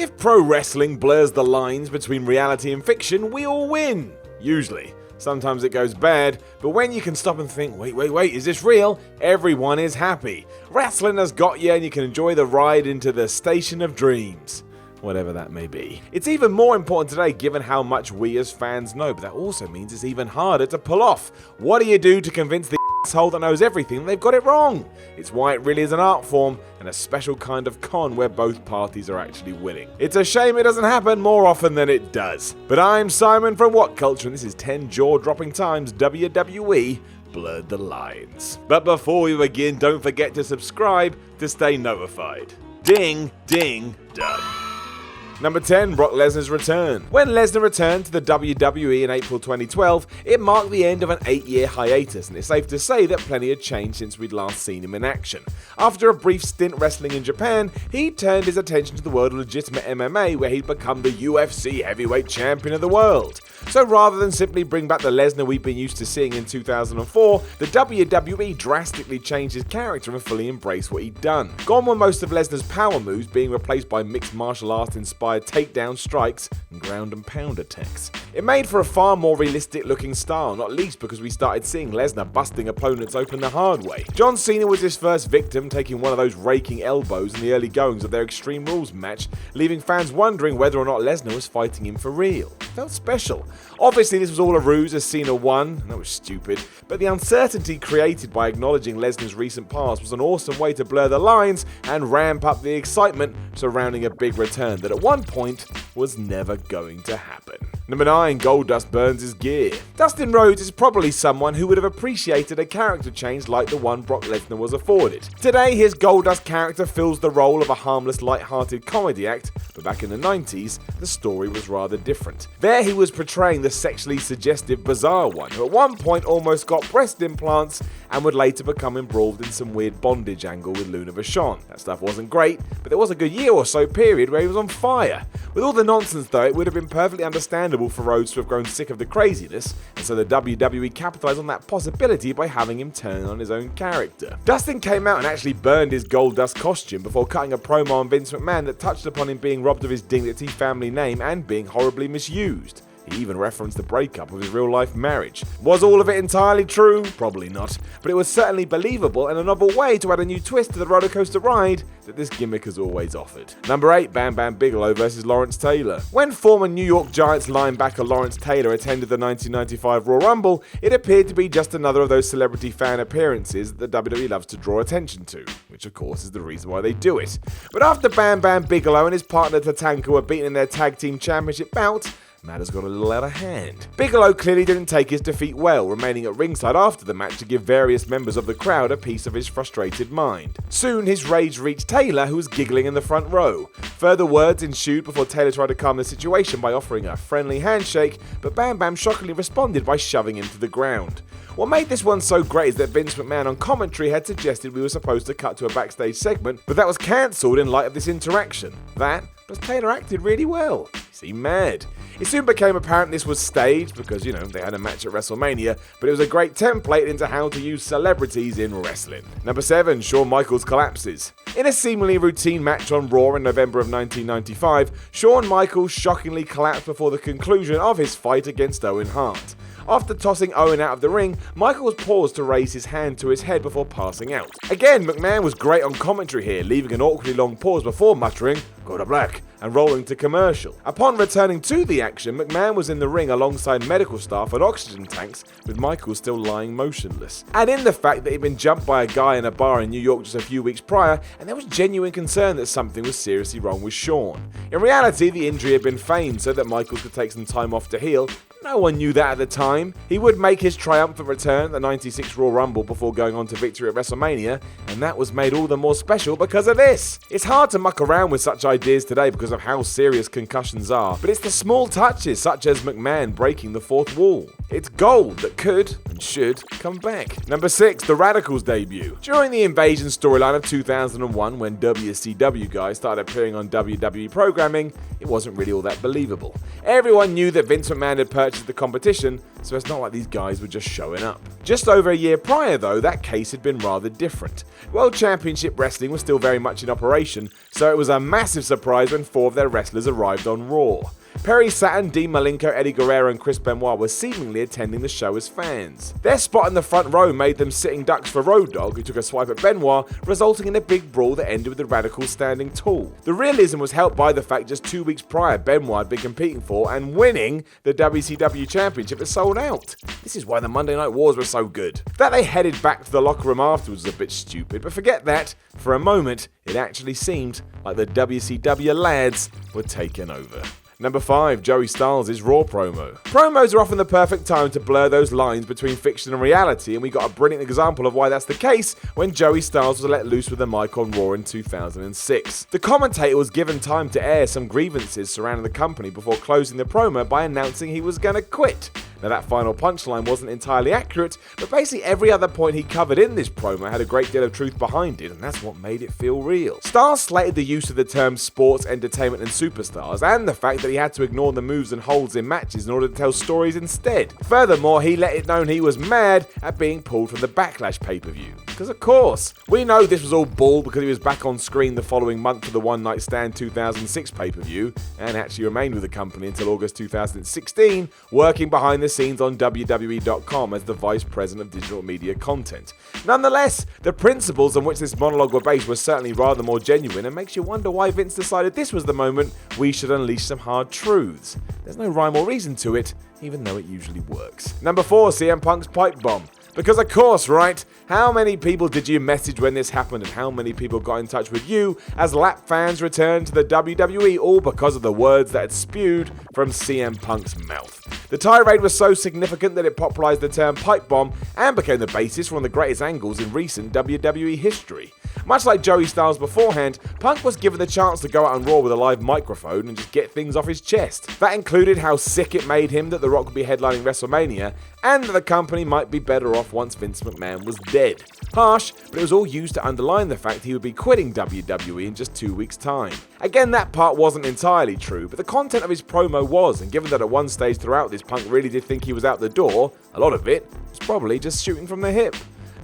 If pro wrestling blurs the lines between reality and fiction, we all win. Usually. Sometimes it goes bad, but when you can stop and think, wait, is this real? Everyone is happy. Wrestling has got you and you can enjoy the ride into the station of dreams. Whatever that may be. It's even more important today given how much we as fans know, but that also means it's even harder to pull off. What do you do to convince the asshole that knows everything that they've got it wrong? It's why it really is an art form and a special kind of con where both parties are actually winning. It's a shame it doesn't happen more often than it does. But I'm Simon from WhatCulture and this is 10 jaw-dropping times WWE blurred the lines. But before we begin, don't forget to subscribe to stay notified. Ding, ding, done. Number 10, Brock Lesnar's return. When Lesnar returned to the WWE in April 2012, it marked the end of an 8-year hiatus, and it's safe to say that plenty had changed since we'd last seen him in action. After a brief stint wrestling in Japan, he turned his attention to the world of legitimate MMA, where he'd become the UFC heavyweight champion of the world. So rather than simply bring back the Lesnar we've been used to seeing in 2004, the WWE drastically changed his character and fully embraced what he'd done. Gone were most of Lesnar's power moves, being replaced by mixed martial arts inspired takedown strikes and ground and pound attacks. It made for a far more realistic looking style, not least because we started seeing Lesnar busting opponents open the hard way. John Cena was his first victim, taking one of those raking elbows in the early goings of their Extreme Rules match, leaving fans wondering whether or not Lesnar was fighting him for real. It felt special. Obviously this was all a ruse as Cena won, and that was stupid, but the uncertainty created by acknowledging Lesnar's recent past was an awesome way to blur the lines and ramp up the excitement surrounding a big return that at one point was never going to happen. Number 9, GOLDUST burns his gear. Dustin Rhodes is probably someone who would have appreciated a character change like the one Brock Lesnar was afforded. Today, his GOLDUST character fills the role of a harmless, light-hearted comedy act, but back in the 90s, the story was rather different. There he was portraying the sexually suggestive, bizarre one, who at one point almost got breast implants and would later become embroiled in some weird bondage angle with Luna Vachon. That stuff wasn't great, but there was a good year or so period where he was on fire. With all the nonsense though, it would have been perfectly understandable for Rhodes to have grown sick of the craziness, and so the WWE capitalized on that possibility by having him turn on his own character. Dustin came out and actually burned his GOLDUST costume before cutting a promo on Vince McMahon that touched upon him being robbed of his dignity, family name, and being horribly misused. He even referenced the breakup of his real-life marriage. Was all of it entirely true? Probably not. But it was certainly believable and a novel way to add a new twist to the roller coaster ride that this gimmick has always offered. Number 8, Bam Bam Bigelow vs Lawrence Taylor. When former New York Giants linebacker Lawrence Taylor attended the 1995 Royal Rumble, it appeared to be just another of those celebrity fan appearances that the WWE loves to draw attention to, which of course is the reason why they do it. But after Bam Bam Bigelow and his partner Tatanka were beaten in their tag team championship bout, matters got a little out of hand. Bigelow clearly didn't take his defeat well, remaining at ringside after the match to give various members of the crowd a piece of his frustrated mind. Soon his rage reached Taylor, who was giggling in the front row. Further words ensued before Taylor tried to calm the situation by offering a friendly handshake, but Bam Bam shockingly responded by shoving him to the ground. What made this one so great is that Vince McMahon on commentary had suggested we were supposed to cut to a backstage segment, but that was cancelled in light of this interaction. That, but Taylor acted really well. He seemed mad. It soon became apparent this was staged because, they had a match at WrestleMania, but it was a great template into how to use celebrities in wrestling. Number 7, Shawn Michaels collapses. In a seemingly routine match on Raw in November of 1995, Shawn Michaels shockingly collapsed before the conclusion of his fight against Owen Hart. After tossing Owen out of the ring, Michaels paused to raise his hand to his head before passing out. Again, McMahon was great on commentary here, leaving an awkwardly long pause before muttering, "Go to black," and rolling to commercial. Upon returning to the action, McMahon was in the ring alongside medical staff and oxygen tanks, with Michaels still lying motionless. Add in the fact that he'd been jumped by a guy in a bar in New York just a few weeks prior, and there was genuine concern that something was seriously wrong with Shawn. In reality, the injury had been feigned so that Michaels could take some time off to heal. No one knew that at the time. He would make his triumphant return at the 96 Royal Rumble before going on to victory at WrestleMania, and that was made all the more special because of this. It's hard to muck around with such ideas today because of how serious concussions are, but it's the small touches such as McMahon breaking the fourth wall. It's gold that could and should come back. Number 6, the RADICALZ debut. During the Invasion storyline of 2001, when WCW guys started appearing on WWE programming, it wasn't really all that believable. Everyone knew that Vince McMahon had purchased matches of the competition, so it's not like these guys were just showing up. Just over a year prior though, that case had been rather different. World Championship Wrestling was still very much in operation, so it was a massive surprise when 4 of their wrestlers arrived on Raw. Perry Saturn, Dean Malenko, Eddie Guerrero and Chris Benoit were seemingly attending the show as fans. Their spot in the front row made them sitting ducks for Road Dogg, who took a swipe at Benoit, resulting in a big brawl that ended with the RADICALZ standing tall. The realism was helped by the fact just 2 weeks prior Benoit had been competing for and winning the WCW Championship had sold out. This is why the Monday Night Wars were so good. That they headed back to the locker room afterwards was a bit stupid, but forget that. For a moment, it actually seemed like the WCW lads were taking over. Number 5, Joey Styles' Raw promo. Promos are often the perfect time to blur those lines between fiction and reality, and we got a brilliant example of why that's the case when Joey Styles was let loose with the mic on Raw in 2006. The commentator was given time to air some grievances surrounding the company before closing the promo by announcing he was gonna quit. Now that final punchline wasn't entirely accurate, but basically every other point he covered in this promo had a great deal of truth behind it, and that's what made it feel real. Styles slated the use of the terms sports, entertainment and superstars, and the fact that he had to ignore the moves and holds in matches in order to tell stories instead. Furthermore, he let it known he was mad at being pulled from the Backlash pay-per-view. Because of course, we know this was all bull because he was back on screen the following month for the One Night Stand 2006 pay-per-view, and actually remained with the company until August 2016, working behind the scenes on WWE.com as the Vice President of Digital Media Content. Nonetheless, the principles on which this monologue were based were certainly rather more genuine and makes you wonder why Vince decided this was the moment we should unleash some hard truths. There's no rhyme or reason to it, even though it usually works. Number 4, CM Punk's Pipe Bomb. Because of course, right? How many people did you message when this happened, and how many people got in touch with you as lap fans returned to the WWE, all because of the words that had spewed from CM Punk's mouth? The tirade was so significant that it popularized the term pipe bomb and became the basis for one of the greatest angles in recent WWE history. Much like Joey Styles beforehand, Punk was given the chance to go out on Raw with a live microphone and just get things off his chest. That included how sick it made him that The Rock would be headlining WrestleMania, and that the company might be better off once Vince McMahon was dead. Harsh, but it was all used to underline the fact he would be quitting WWE in just 2 weeks' time. Again, that part wasn't entirely true, but the content of his promo was, and given that at one stage throughout this Punk really did think he was out the door, a lot of it was probably just shooting from the hip.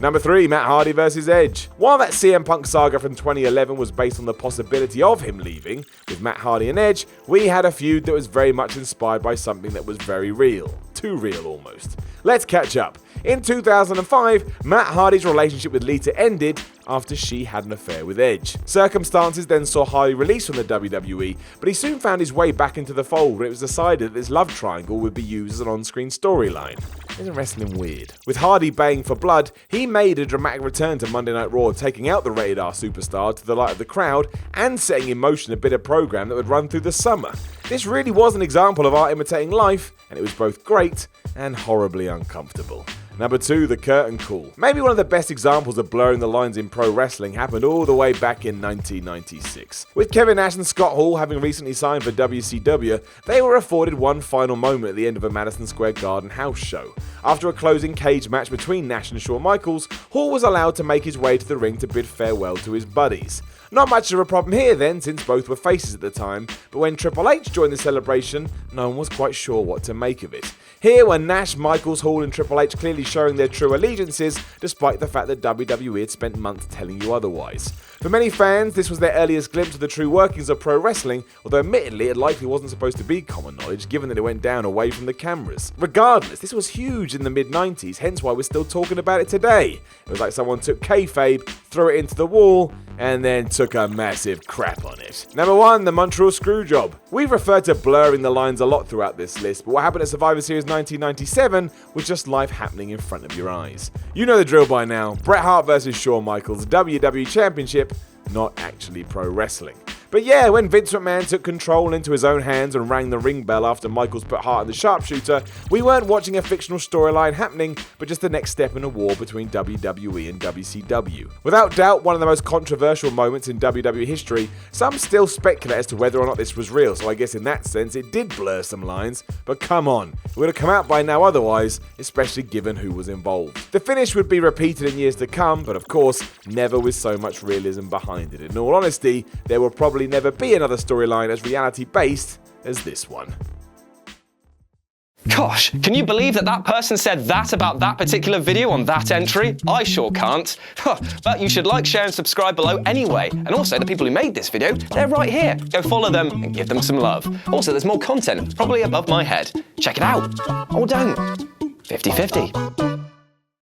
Number 3, Matt Hardy vs Edge. While that CM Punk saga from 2011 was based on the possibility of him leaving, with Matt Hardy and Edge, we had a feud that was very much inspired by something that was very real. Too real almost. Let's catch up. In 2005, Matt Hardy's relationship with Lita ended after she had an affair with Edge. Circumstances then saw Hardy released from the WWE, but he soon found his way back into the fold when it was decided that this love triangle would be used as an on-screen storyline. Isn't wrestling weird? With Hardy baying for blood, he made a dramatic return to Monday Night Raw, taking out the rated R superstar to the light of the crowd and setting in motion a bit of program that would run through the summer. This really was an example of art imitating life, and it was both great and horribly uncomfortable. Number 2, the curtain call. Maybe one of the best examples of blurring the lines in pro wrestling happened all the way back in 1996. With Kevin Nash and Scott Hall having recently signed for WCW, they were afforded one final moment at the end of a Madison Square Garden house show. After a closing cage match between Nash and Shawn Michaels, Hall was allowed to make his way to the ring to bid farewell to his buddies. Not much of a problem here then, since both were faces at the time, but when Triple H joined the celebration, no one was quite sure what to make of it. Here were Nash, Michaels, Hall and Triple H clearly showing their true allegiances, despite the fact that WWE had spent months telling you otherwise. For many fans, this was their earliest glimpse of the true workings of pro wrestling, although admittedly it likely wasn't supposed to be common knowledge given that it went down away from the cameras. Regardless, this was huge in the mid-90s, hence why we're still talking about it today. It was like someone took kayfabe, threw it into the wall, and then took a massive crap on it. Number 1, the Montreal Screwjob. We've referred to blurring the lines a lot throughout this list, but what happened at Survivor Series 1997 was just life happening in front of your eyes. You know the drill by now. Bret Hart versus Shawn Michaels, WWE Championship, not actually pro wrestling. But yeah, when Vince McMahon took control into his own hands and rang the ring bell after Michaels put Hart in the sharpshooter, we weren't watching a fictional storyline happening, but just the next step in a war between WWE and WCW. Without doubt, one of the most controversial moments in WWE history, some still speculate as to whether or not this was real, so I guess in that sense it did blur some lines, but come on, it would have come out by now otherwise, especially given who was involved. The finish would be repeated in years to come, but of course, never with so much realism behind it. In all honesty, there will probably never be another storyline as reality-based as this one. Gosh, can you believe that that person said that about that particular video on that entry? I sure can't. But you should like, share and subscribe below anyway. And also, the people who made this video, they're right here. Go follow them and give them some love. Also, there's more content, probably above my head. Check it out. Or don't. 50-50.